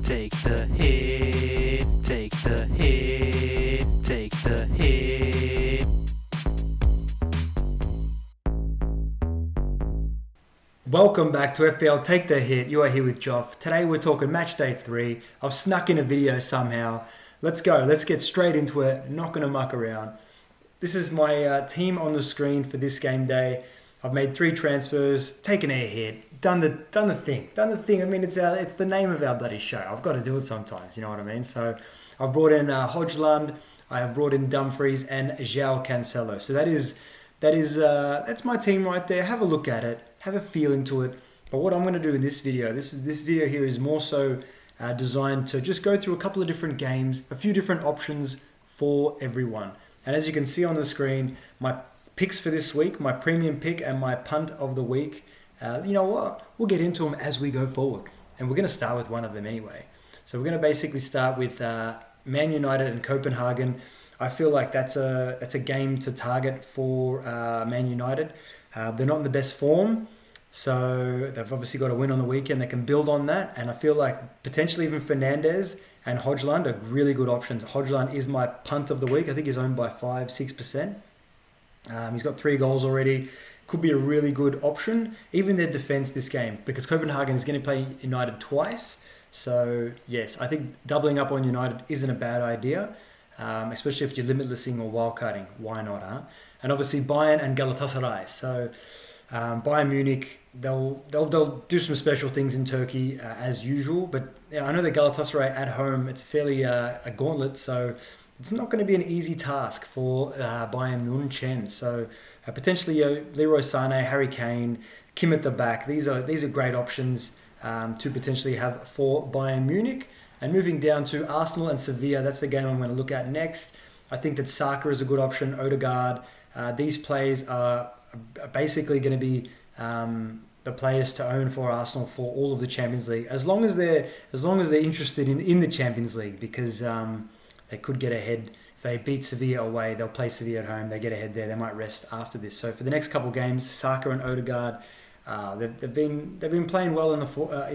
take the hit, take the hit, take the hit. Welcome back to FPL Take the Hit. You are here with Joff. Today we're talking Matchday 3. I've snuck in a video somehow. Let's go. Let's get straight into it. Not going to muck around. This is my team on the screen for this game day. I've made 3 transfers, taken a hit, done the thing. I mean, it's the name of our bloody show. I've got to do it sometimes. You know what I mean? So I've brought in Hodgland. I have brought in Dumfries and João Cancelo. So that's my team right there. Have a look at it. Have a feel into it. But what I'm going to do in this video, this video here is more so designed to just go through a couple of different games, a few different options for everyone. And as you can see on the screen, my picks for this week, my premium pick and my punt of the week, you know what? We'll get into them as we go forward. And we're going to start with one of them anyway. So we're going to basically start with Man United and Copenhagen. I feel like that's a game to target for Man United. They're not in the best form, so they've obviously got a win on the weekend. They can build on that, and I feel like potentially even Fernandes and Hodgland are really good options. Hodgland is my punt of the week. I think he's owned by 5-6%. He's got 3 goals already. Could be a really good option. Even their defense this game, because Copenhagen is going to play United twice. So yes, I think doubling up on United isn't a bad idea. Especially if you're limitlessing or wildcarding, why not, huh? And obviously Bayern and Galatasaray. So Bayern Munich, they'll do some special things in Turkey as usual. But I know that Galatasaray at home, it's fairly a gauntlet. So it's not going to be an easy task for Bayern Munich. So potentially Leroy Sané, Harry Kane, Kim at the back. These are great options to potentially have for Bayern Munich. And moving down to Arsenal and Sevilla, that's the game I'm going to look at next. I think that Saka is a good option, Odegaard. These players are basically going to be the players to own for Arsenal for all of the Champions League, as long as they're interested in the Champions League, because they could get ahead. If they beat Sevilla away, they'll play Sevilla at home. They get ahead there. They might rest after this. So for the next couple of games, Saka and Odegaard, they've been playing well in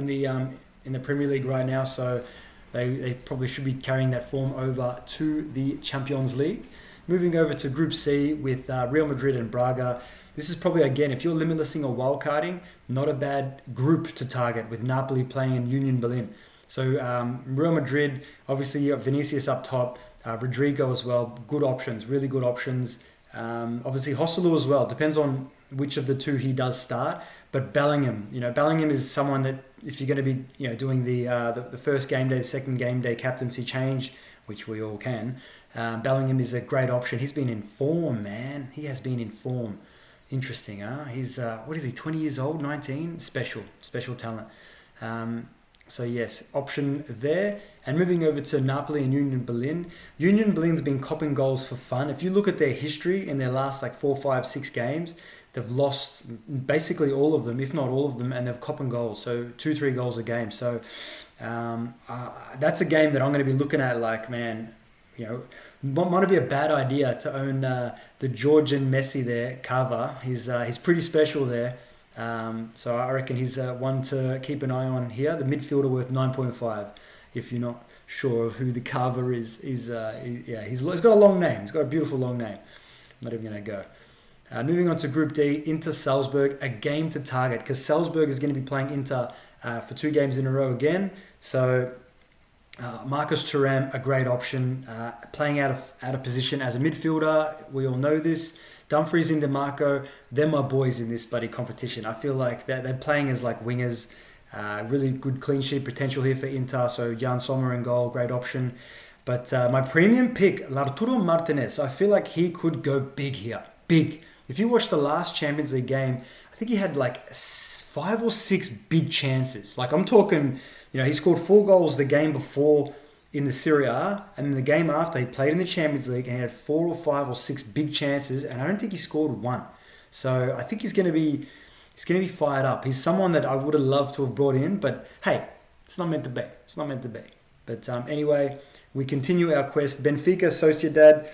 the Premier League right now. So they probably should be carrying that form over to the Champions League. Moving over to Group C with Real Madrid and Braga. This is probably, again, if you're limitlessing or wildcarding, not a bad group to target, with Napoli playing in Union Berlin. So Real Madrid, obviously you have Vinicius up top, Rodrigo as well, good options, really good options. Obviously Joselu as well, depends on which of the two he does start. But Bellingham is someone that, if you're going to be doing the first game day, the second game day captaincy change, which we all can, Bellingham is a great option. He's been in form, man. He has been in form. Interesting, huh? He's, what is he, 20 years old, 19? Special talent. So yes, option there. And moving over to Napoli and Union Berlin. Union Berlin's been copping goals for fun. If you look at their history in their last 4, 5, 6 games, they've lost basically all of them, if not all of them, and they've copping goals. So 2-3 goals a game. So that's a game that I'm going to be looking at might be a bad idea to own the Georgian Messi there, Kava. He's pretty special there. So I reckon he's one to keep an eye on here. The midfielder worth 9.5. If you're not sure of who the carver is, he's got a long name. He's got a beautiful long name. I'm not even going to go. Moving on to Group D, Inter Salzburg, a game to target, because Salzburg is going to be playing Inter for 2 games in a row again. So Marcus Thuram, a great option, playing out of position as a midfielder. We all know this. Dumfries and DeMarco, they're my boys in this bloody competition. I feel like they're playing as wingers. Really good clean sheet potential here for Inter. So Jan Sommer in goal, great option. But my premium pick, Arturo Martinez, I feel like he could go big here. Big. If you watch the last Champions League game, I think he had 5 or 6 big chances. I'm talking, he scored 4 goals the game before in the Serie A, and the game after he played in the Champions League and he had 4 or 5 or 6 big chances, and I don't think he scored 1. So I think he's going to be fired up. He's someone that I would have loved to have brought in, but hey, it's not meant to be. But anyway, we continue our quest. Benfica, Sociedad.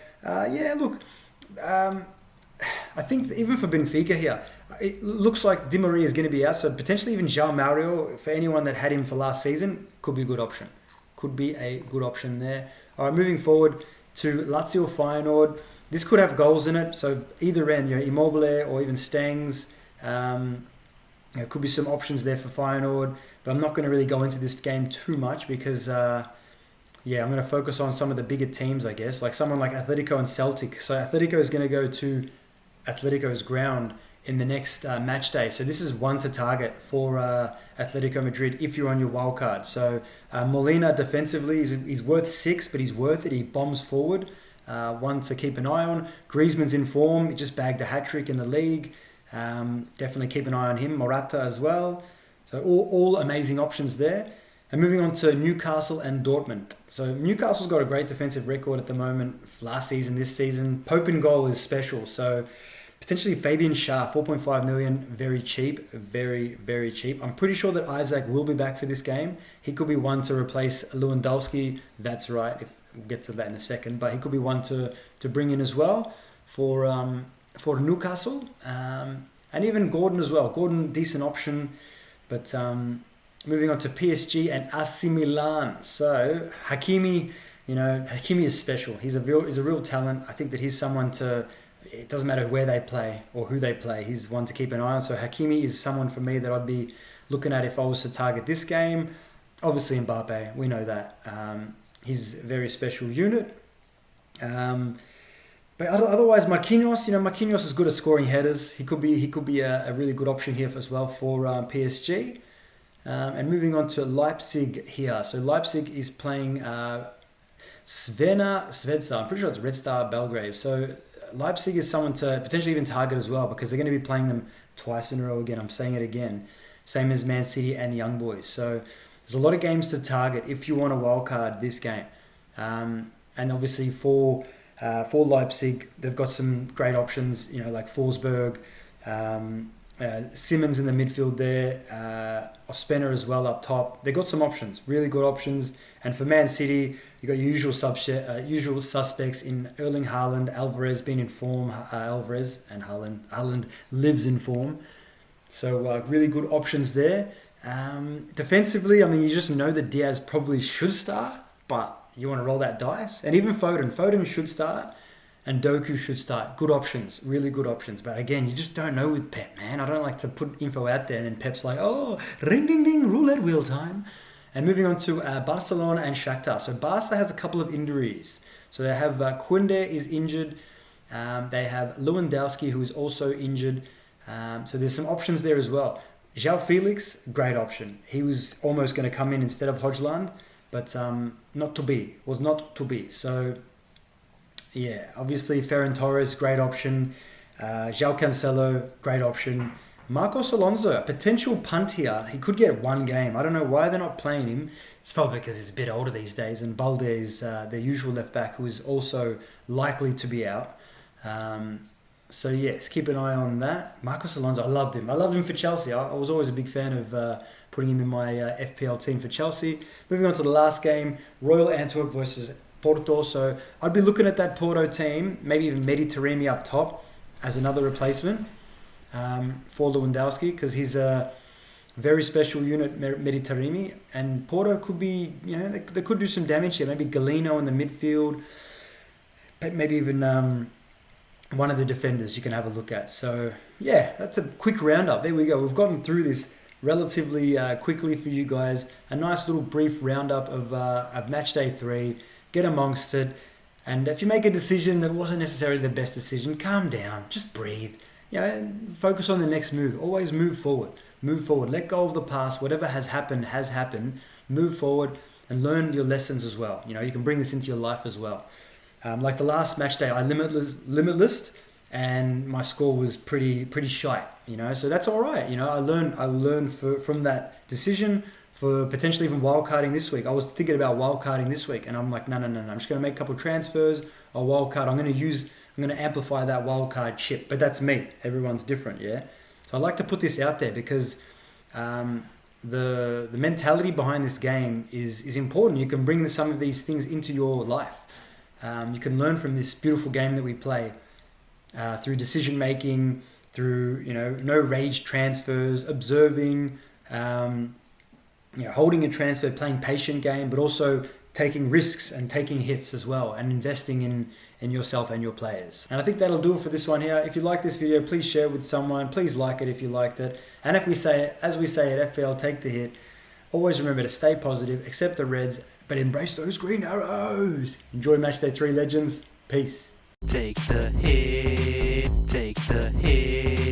I think even for Benfica here, it looks like Di Maria is going to be out, so potentially even João Mario, for anyone that had him for last season, could be a good option. Could be a good option there. All right, moving forward to Lazio Feyenoord. This could have goals in it, so either end, Immobile or even Stengs. There could be some options there for Feyenoord, but I'm not going to really go into this game too much because, I'm going to focus on some of the bigger teams, I guess, like someone like Atletico and Celtic. So Atletico is going to go to Atletico's ground in the next match day. So this is one to target for Atletico Madrid if you're on your wild card. So Molina defensively, he's worth 6, but he's worth it. He bombs forward. One to keep an eye on. Griezmann's in form. He just bagged a hat-trick in the league. Definitely keep an eye on him. Morata as well. So all amazing options there. And moving on to Newcastle and Dortmund. So Newcastle's got a great defensive record at the moment. Last season, this season. Pope in goal is special. So potentially Fabian Schär, 4.5 million, very cheap. Very, very cheap. I'm pretty sure that Isaac will be back for this game. He could be one to replace Lewandowski. That's right. We'll get to that in a second. But he could be one to bring in as well for Newcastle. And even Gordon as well. Gordon, decent option. But moving on to PSG and AC Milan. So Hakimi, Hakimi is special. He's a real talent. I think that he's someone to. It doesn't matter where they play or who they play. He's one to keep an eye on. So Hakimi is someone for me that I'd be looking at if I was to target this game. Obviously Mbappe, we know that. He's a very special unit. But otherwise, Marquinhos, Marquinhos is good at scoring headers. He could be a really good option here as well for PSG. And moving on to Leipzig here. So Leipzig is playing Zvezda. I'm pretty sure it's Red Star Belgrade. So Leipzig is someone to potentially even target as well because they're going to be playing them twice in a row again. I'm saying it again. Same as Man City and Young Boys. So there's a lot of games to target if you want a wild card this game. And obviously for Leipzig, they've got some great options, like Forsberg, Simmons in the midfield there, Ospina as well up top. They've got some options, really good options. And for Man City, you've got your usual suspects in Erling Haaland, Alvarez being in form, Alvarez and Haaland. Haaland lives in form. So really good options there. Defensively, you just know that Diaz probably should start, but you want to roll that dice. And even Foden. Foden should start and Doku should start. Good options. Really good options. But again, you just don't know with Pep, man. I don't like to put info out there and then Pep's like, oh, ring, ding, ding, roulette wheel time. And moving on to Barcelona and Shakhtar. So Barca has a couple of injuries. So they have Koundé is injured. They have Lewandowski who is also injured. So there's some options there as well. João Felix, great option. He was almost going to come in instead of Højlund. But was not to be. So, yeah, obviously Ferran Torres, great option. João Cancelo, great option. Marcos Alonso, potential punt here. He could get one game. I don't know why they're not playing him. It's probably because he's a bit older these days. And Balde is their usual left back who is also likely to be out. So, yes, keep an eye on that. Marcos Alonso, I loved him. I loved him for Chelsea. I was always a big fan of putting him in my FPL team for Chelsea. Moving on to the last game, Royal Antwerp versus Porto. So I'd be looking at that Porto team, maybe even Mehdi Taremi up top as another replacement for Lewandowski because he's a very special unit, Mehdi Taremi. And Porto could be, they could do some damage here. Maybe Galeno in the midfield, maybe even one of the defenders you can have a look at. So yeah, that's a quick roundup. There we go. We've gotten through this relatively quickly for you guys. A nice little brief roundup of Matchday 3. Get amongst it. And if you make a decision that wasn't necessarily the best decision, calm down. Just breathe. Focus on the next move. Always move forward. Move forward. Let go of the past. Whatever has happened has happened. Move forward and learn your lessons as well. You can bring this into your life as well. Like the last match day, I limitless, and my score was pretty shite. So that's all right. I learned from that decision for potentially even wildcarding this week. I was thinking about wildcarding this week, and I'm like, no. I'm just going to make a couple of transfers. Or wildcard. I'm going to amplify that wildcard chip. But that's me. Everyone's different, yeah. So I like to put this out there because the mentality behind this game is important. You can bring some of these things into your life. You can learn from this beautiful game that we play. through decision making, through no rage transfers, observing, holding a transfer, playing patient game, but also taking risks and taking hits as well, and investing in yourself and your players. And I think that'll do it for this one here. If you like this video, please share it with someone. Please like it if you liked it. And as we say at FPL, take the hit. Always remember to stay positive, accept the reds, but embrace those green arrows. Enjoy Matchday 3, legends. Peace. Take the hit, take the hit.